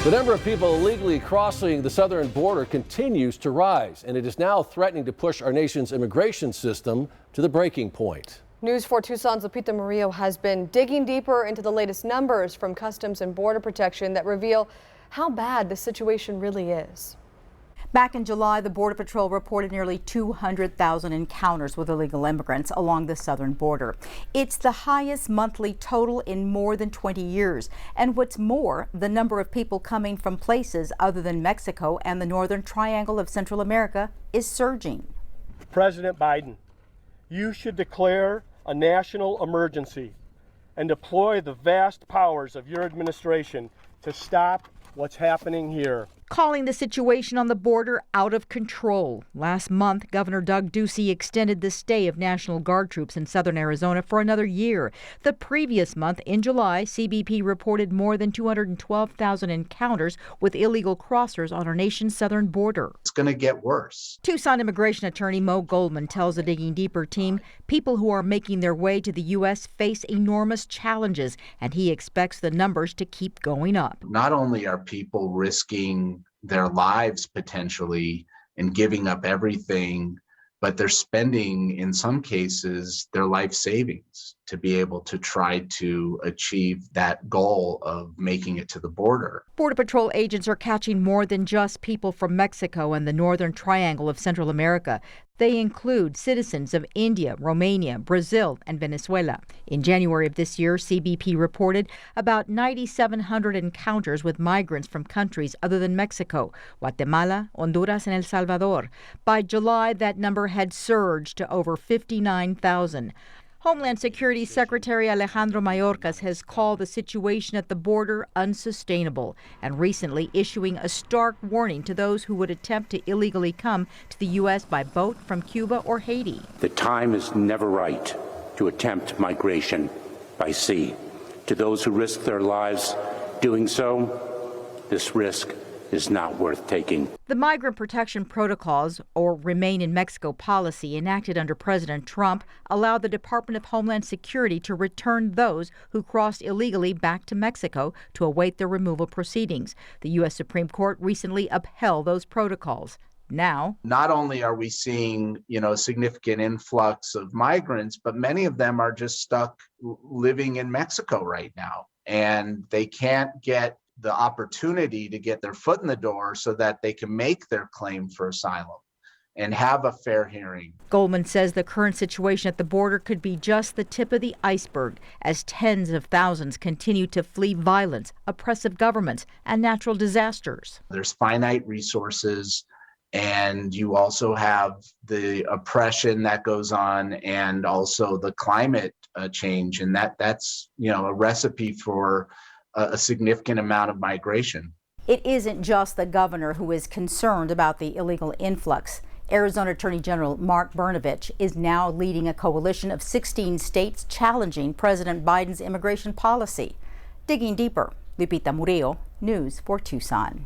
The number of people illegally crossing the southern border continues to rise, and it is now threatening to push our nation's immigration system to the breaking point. News 4 Tucson's Lupita Murillo has been digging deeper into the latest numbers from Customs and Border Protection that reveal how bad the situation really is. Back in July, the Border Patrol reported nearly 200,000 encounters with illegal immigrants along the southern border. It's the highest monthly total in more than 20 years. And what's more, the number of people coming from places other than Mexico and the northern triangle of Central America is surging. President Biden, you should declare a national emergency and deploy the vast powers of your administration to stop what's happening here. Calling the situation on the border out of control. Last month, Governor Doug Ducey extended the stay of National Guard troops in southern Arizona for another year. The previous month, in July, CBP reported more than 212,000 encounters with illegal crossers on our nation's southern border. It's going to get worse. Tucson immigration attorney Mo Goldman tells the Digging Deeper team people who are making their way to the U.S. face enormous challenges, and he expects the numbers to keep going up. Not only are people risking their lives potentially and giving up everything, but they're spending, in some cases, their life savings to be able to try to achieve that goal of making it to the border. Border Patrol agents are catching more than just people from Mexico and the northern triangle of Central America. They include citizens of India, Romania, Brazil, and Venezuela. In January of this year, CBP reported about 9,700 encounters with migrants from countries other than Mexico, Guatemala, Honduras, and El Salvador. By July, that number had surged to over 59,000. Homeland Security Secretary Alejandro Mayorkas has called the situation at the border unsustainable and recently issuing a stark warning to those who would attempt to illegally come to the U.S. by boat from Cuba or Haiti. The time is never right to attempt migration by sea. To those who risk their lives doing so, this risk is not worth taking. The Migrant Protection Protocols, or Remain in Mexico policy enacted under President Trump, allowed the Department of Homeland Security to return those who crossed illegally back to Mexico to await their removal proceedings. The U.S. Supreme Court recently upheld those protocols. Now, not only are we seeing, a significant influx of migrants, but many of them are just stuck living in Mexico right now, and they can't get the opportunity to get their foot in the door so that they can make their claim for asylum and have a fair hearing. Goldman says the current situation at the border could be just the tip of the iceberg as tens of thousands continue to flee violence, oppressive governments, and natural disasters. There's finite resources, and you also have the oppression that goes on, and also the climate change, and that's a recipe for a significant amount of migration. It isn't just the governor who is concerned about the illegal influx. Arizona Attorney General Mark Brnovich is now leading a coalition of 16 states challenging President Biden's immigration policy. Digging deeper, Lupita Murillo, News 4 Tucson.